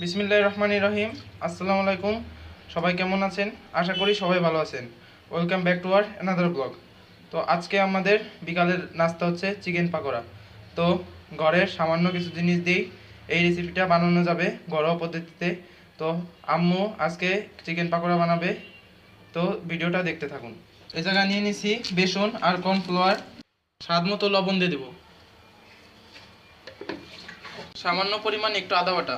বিসমিল্লাহির রহমানির রহিম। আসসালামু আলাইকুম। সবাই কেমন আছেন? আশা করি সবাই ভালো আছেন। Welcome back to our another blog. তো আজকে আমাদের বিকালের নাস্তা হচ্ছে চিকেন পাকোড়া। তো ঘরের সামান্য কিছু জিনিস দিয়েই এই রেসিপিটা বানানো যাবে ঘরোয়া পদ্ধতিতে। তো আম্মু আজকে চিকেন পাকোড়া বানাবে, তো ভিডিওটা দেখতে থাকুন। এই জায়গায় নিয়ে নিছি বেসন আর কর্নফ্লাওয়ার, স্বাদ মতো লবণ দিয়ে দেবো, সামান্য পরিমাণ একটু আদা বাটা,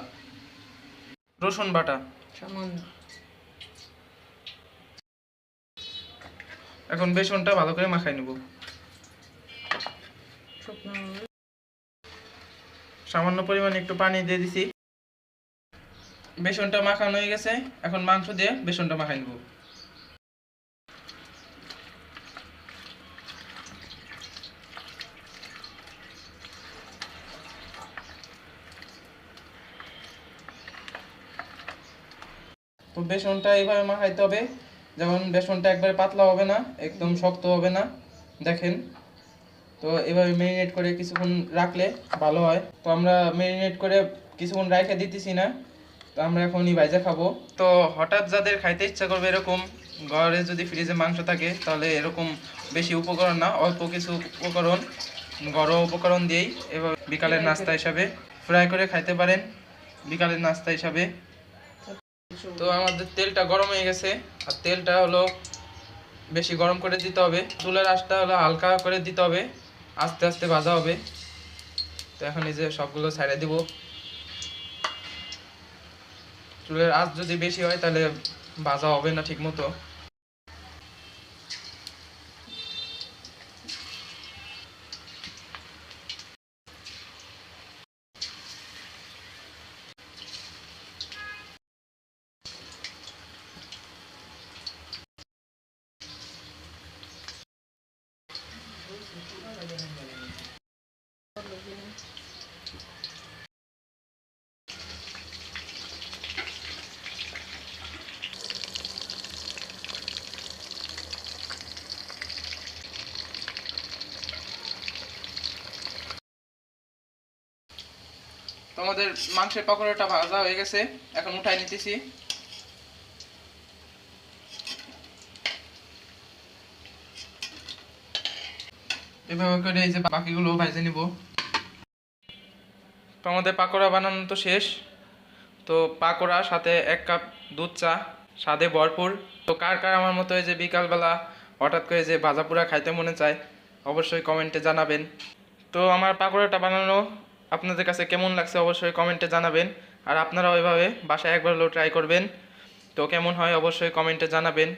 রসুন বাটা সামান্য। এখন বেসনটা ভালো করে মাখাই নেব। সামান্য পরিমাণ একটু পানি দিয়ে দিছি। বেসনটা মাখানো হয়ে গেছে, এখন মাংস দিয়ে বেসনটা মাখাই নেব। তো বেসনটা এইভাবে মাখাইতে হবে, যেমন বেসনটা একবারে পাতলা হবে না, একদম শক্ত হবে না। দেখেন, তো এভাবে ম্যারিনেট করে কিছুক্ষণ রাখলে ভালো হয়। তো আমরা ম্যারিনেট করে কিছুক্ষণ রেখে দিতেছি না, তো আমরা এখনই ভাইজা খাবো। তো হঠাৎ যাদের খাইতে ইচ্ছা করবে, এরকম ঘরে যদি ফ্রিজে মাংস থাকে, তাহলে এরকম বেশি উপকরণ না, অল্প কিছু উপকরণ, ঘরোয়া উপকরণ দিয়েই এভাবে বিকালের নাস্তা হিসাবে ফ্রাই করে খাইতে পারেন, বিকালের নাস্তা হিসাবে। তো আমাদের তেলটা গরম হয়ে গেছে, আর তেলটা হলো বেশি গরম করে দিতে হবে, চুলার আঁচটা হলো হালকা করে দিতে হবে, আস্তে আস্তে ভাজা হবে। তো এখন এই যে সবগুলো ছাইড়ে দিব। চুলের আঁচ যদি বেশি হয় তাহলে ভাজা হবে না ঠিক মতো। তো আমাদের মাংসের পাকোড়াটা ভাজা হয়ে গেছে, এখন উঠাই নিতেছি। এভাবে করে এই যে বাকিগুলো ভেজে নিব। তো আমাদের পাকোড়া বানানো তো শেষ। তো পাকোড়া সাথে 1 কাপ দুধ চা, স্বাদে ভরপুর। তো কার কার আমার মতো এই যে বিকালবেলা হঠাৎ করে যে ভাজা পোড়া খাইতে মনে চায়, অবশ্যই কমেন্টে জানাবেন। তো আমার পাকোড়াটা বানানো আপনাদের কাছে কেমন লাগছে অবশ্যই কমেন্টে জানাবেন, আর আপনারাও এভাবে বাসায় একবার হলেও ট্রাই করবেন। তো কেমন হয় অবশ্যই কমেন্টে জানাবেন।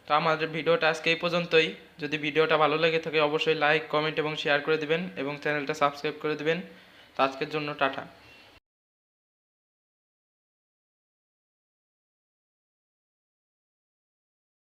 তো আমাদের ভিডিওটা আজকে এই পর্যন্তই। যদি ভিডিওটা ভালো লেগে থাকে অবশ্যই লাইক, কমেন্ট এবং শেয়ার করে দিবেন, এবং চ্যানেলটা সাবস্ক্রাইব করে দিবেন। তো আজকের জন্য টাটা।